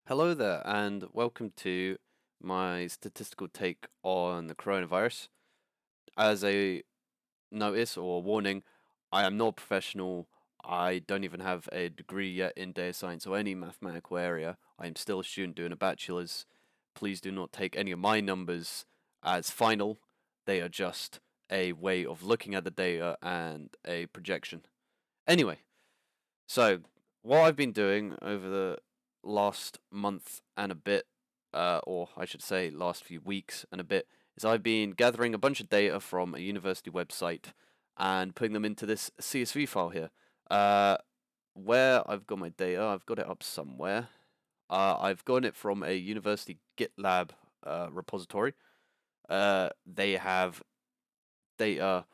Hello there, and welcome to my statistical take on the coronavirus. As a notice or warning, I am not a professional. I don't even have a degree yet in data science or any mathematical area. I am still a student doing a bachelor's. Please do not take any of my numbers as final. They are just a way of looking at the data and a projection. Anyway, so, what I've been doing over the last month and a bit, or I should say last few weeks and a bit, is I've been gathering a bunch of data from a university website and putting them into this CSV file here. Where I've got my data, I've got it up somewhere. I've got it from a university GitLab repository. They have data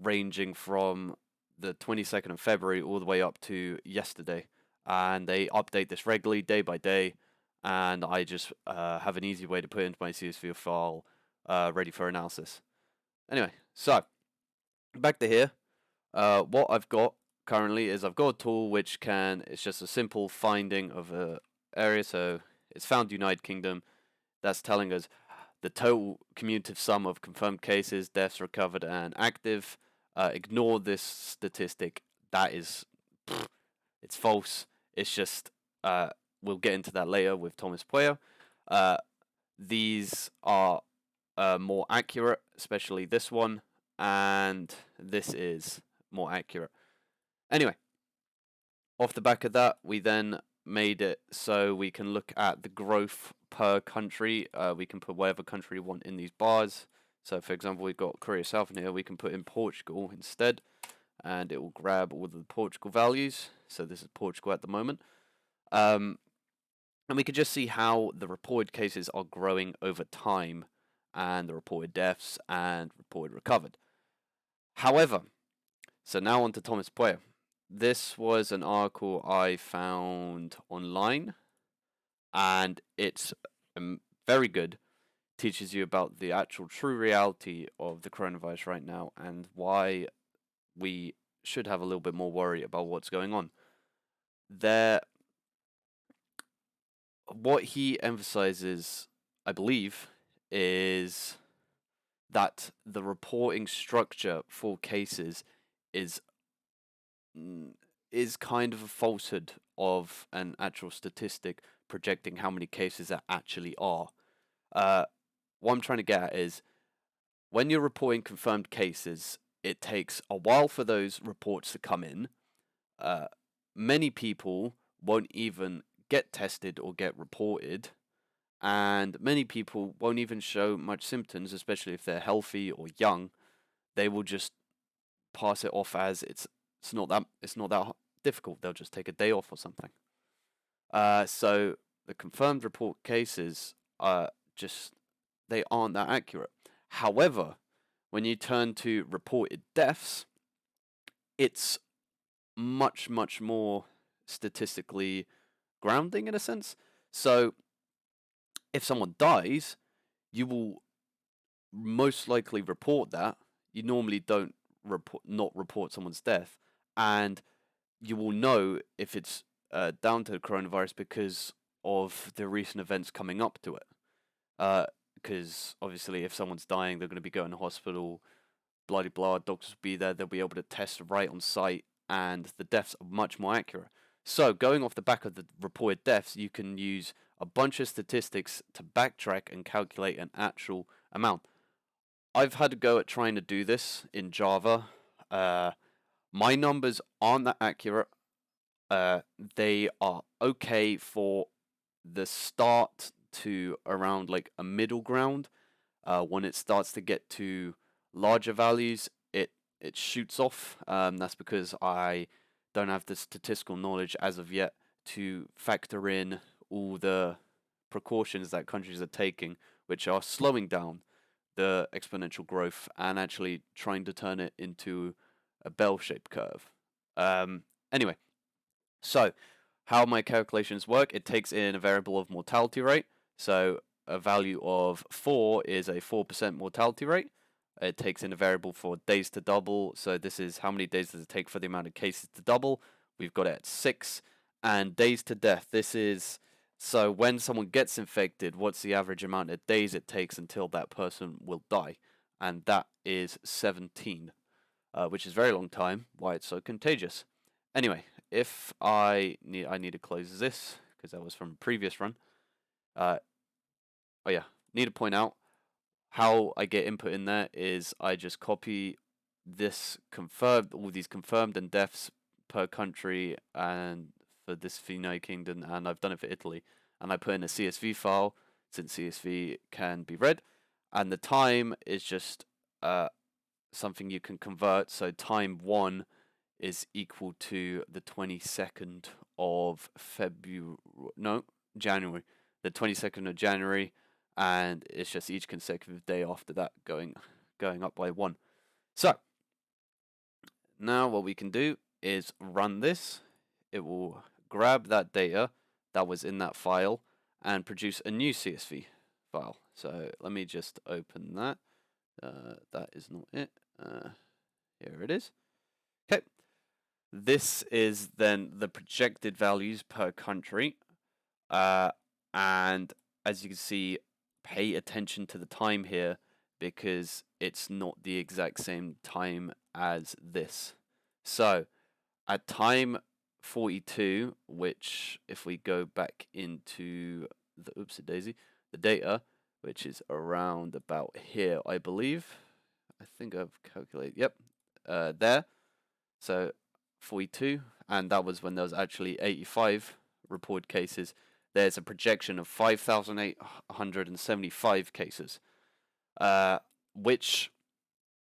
ranging from the 22nd of February all the way up to yesterday. And they update this regularly, day by day. And I just have an easy way to put it into my CSV file ready for analysis. Anyway, so back to here. What I've got currently is I've got a tool which it's just a simple finding of a area. So it's found United Kingdom. That's telling us the total cumulative sum of confirmed cases, deaths recovered, and active. Ignore this statistic. That is, it's false. It's just, we'll get into that later with Tomas Pueyo. These are more accurate, especially this one, and this is more accurate. Anyway, off the back of that, we then made it so we can look at the growth per country. We can put whatever country we want in these bars. So, for example, we've got Korea South in here. We can put in Portugal instead, and it will grab all the Portugal values. So this is Portugal at the moment. And we can just see how the reported cases are growing over time, and the reported deaths and reported recovered. However, so now on to Thomas Pueyo. This was an article I found online, and it's very good. Teaches you about the actual true reality of the coronavirus right now and why we should have a little bit more worry about what's going on. What he emphasizes, I believe, is that the reporting structure for cases is is kind of a falsehood of an actual statistic projecting how many cases there actually are. What I'm trying to get at is when you're reporting confirmed cases, it takes a while for those reports to come in. Many people won't even get tested or get reported, and many people won't even show much symptoms, especially if they're healthy or young. They will just pass it off as it's not that difficult. They'll just take a day off or something. So the confirmed report cases are just they aren't that accurate. However, when you turn to reported deaths, it's much more statistically grounding in a sense. So if someone dies, you will most likely report that. You normally don't not report someone's death, and you will know if it's down to the coronavirus because of the recent events coming up to it. Because obviously, if someone's dying, they're going to be going to hospital, blah blah blah. Doctors will be there; they'll be able to test right on site, and the deaths are much more accurate. So, going off the back of the reported deaths, you can use a bunch of statistics to backtrack and calculate an actual amount. I've had a go at trying to do this in Java. My numbers aren't that accurate. They are okay for the start to around like a middle ground. When it starts to get to larger values, it shoots off. That's because I don't have the statistical knowledge as of yet to factor in all the precautions that countries are taking, which are slowing down the exponential growth and actually trying to turn it into a bell-shaped curve. Anyway, so how my calculations work, it takes in a variable of mortality rate. So a value of 4 is a 4% mortality rate. It takes in a variable for days to double. So this is how many days does it take for the amount of cases to double. We've got it at 6. And days to death, this is So when someone gets infected, what's the average amount of days it takes until that person will die? And that is 17, which is a very long time. Why it's so contagious. Anyway, if I need to close this because that was from a previous run. Oh yeah, need to point out how I get input in there is I just copy this confirmed, all these confirmed and deaths per country, and for this for United Kingdom, and I've done it for Italy, and I put in a CSV file since CSV can be read, and the time is just something you can convert. So time 1 is equal to the 22nd of January, the 22nd of January, and it's just each consecutive day after that going up by 1. So now what we can do is run this. It will grab that data that was in that file and produce a new CSV file. So let me just open that. That is not it. Here it is. Okay. This is then the projected values per country. And as you can see, pay attention to the time here because it's not the exact same time as this. So at time 42, which if we go back into the the data, which is around about here, I believe. I think I've calculated. Yep, there. So 42, and that was when there was actually 85 reported cases. There's a projection of 5,875 cases, which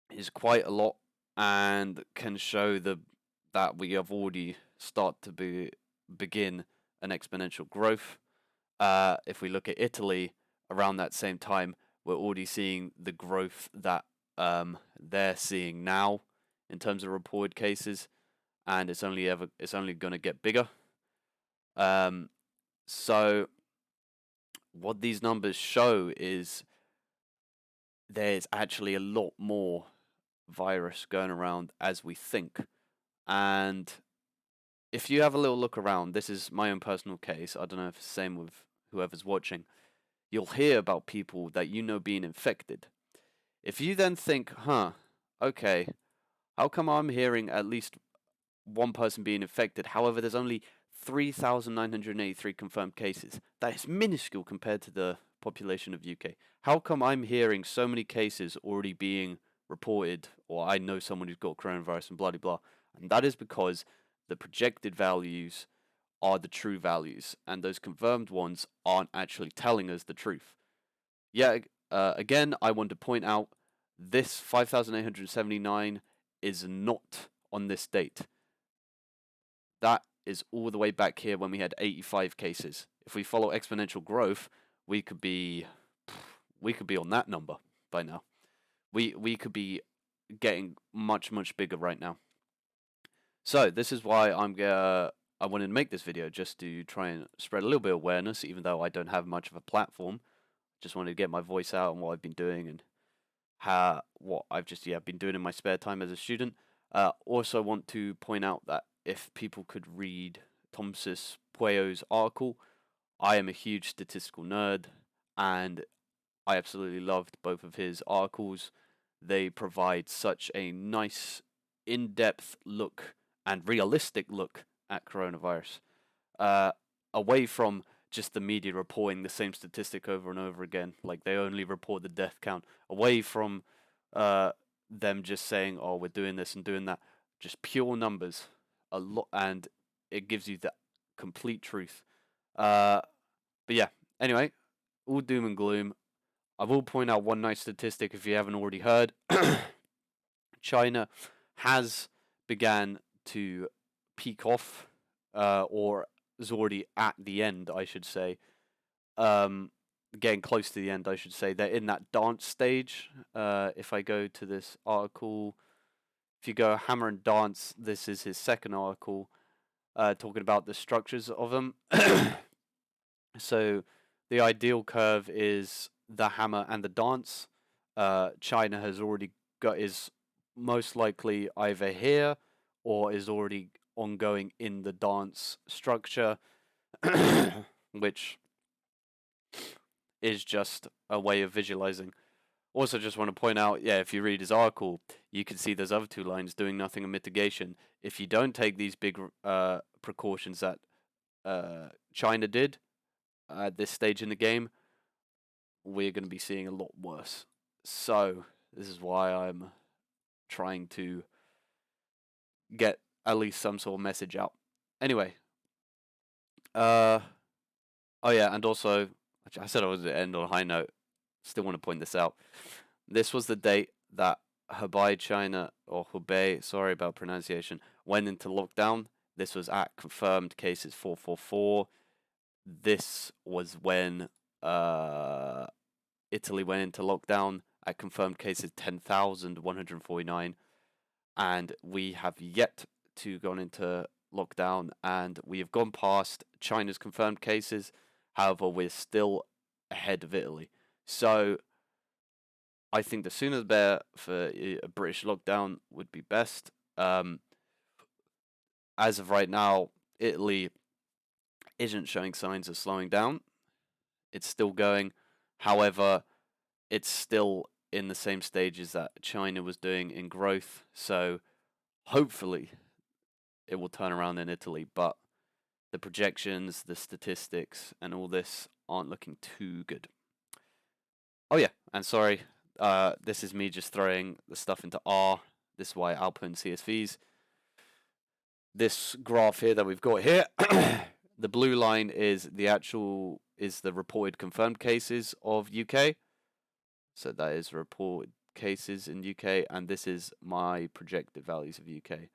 is quite a lot, and can show that we have already begin an exponential growth. If we look at Italy around that same time, we're already seeing the growth that they're seeing now in terms of reported cases, and it's only going to get bigger. So what these numbers show is there's actually a lot more virus going around as we think. And if you have a little look around, this is my own personal case, I don't know if it's the same with whoever's watching, you'll hear about people that you know being infected. If you then think, okay, how come I'm hearing at least one person being infected? However, there's only 3,983 confirmed cases. That is minuscule compared to the population of UK. How come I'm hearing so many cases already being reported, or I know someone who's got coronavirus and blah blah blah? And that is because the projected values are the true values, and those confirmed ones aren't actually telling us the truth. Yeah, again, I want to point out this 5,879 is not on this date. That is all the way back here when we had 85 cases. If we follow exponential growth, we could be on that number by now. We could be getting much bigger right now. So this is why I wanted to make this video, just to try and spread a little bit of awareness, even though I don't have much of a platform. Just wanted to get my voice out on what I've been doing and what I've just been doing in my spare time as a student. Also want to point out that if people could read Tomas Pueyo's article, I am a huge statistical nerd, and I absolutely loved both of his articles. They provide such a nice, in-depth look and realistic look at coronavirus, away from just the media reporting the same statistic over and over again. Like, they only report the death count, away from them just saying, oh, we're doing this and doing that. Just pure numbers, a lot, and it gives you the complete truth. But yeah, anyway, all doom and gloom. I will point out one nice statistic if you haven't already heard. China has began to peak off, or is already at the end, I should say. Getting close to the end, I should say. They're in that dance stage. If I go to this article, if you go Hammer and Dance, this is his second article, talking about the structures of them. So the ideal curve is the hammer and the dance. China has already is most likely either here or is already ongoing in the dance structure. which is just a way of visualizing. Also, just want to point out, yeah, if you read his article, you can see those other two lines doing nothing in mitigation. If you don't take these big precautions that China did at this stage in the game, we're going to be seeing a lot worse. So, this is why I'm trying to get at least some sort of message out. Anyway, oh yeah, and also, I said I was to end on a high note. Still want to point this out. This was the date that Hubei, China, or Hubei, sorry about pronunciation, went into lockdown. This was at confirmed cases 444. This was when Italy went into lockdown at confirmed cases 10,149. And we have yet to go into lockdown, and we have gone past China's confirmed cases. However, we're still ahead of Italy. So I think the sooner the better for a British lockdown would be best. As of right now, Italy isn't showing signs of slowing down. It's still going. However, it's still in the same stages that China was doing in growth. So hopefully it will turn around in Italy. But the projections, the statistics, and all this aren't looking too good. Oh yeah, and sorry, this is me just throwing the stuff into R. This is why I'll put in CSVs. This graph here that we've got here, the blue line is the reported confirmed cases of UK. So that is reported cases in UK, and this is my projected values of UK.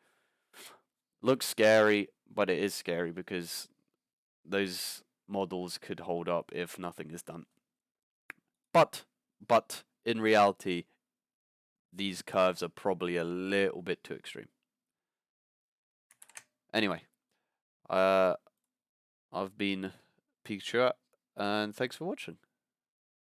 Looks scary, but it is scary because those models could hold up if nothing is done. But in reality, these curves are probably a little bit too extreme. Anyway, I've been Pikachu, and thanks for watching.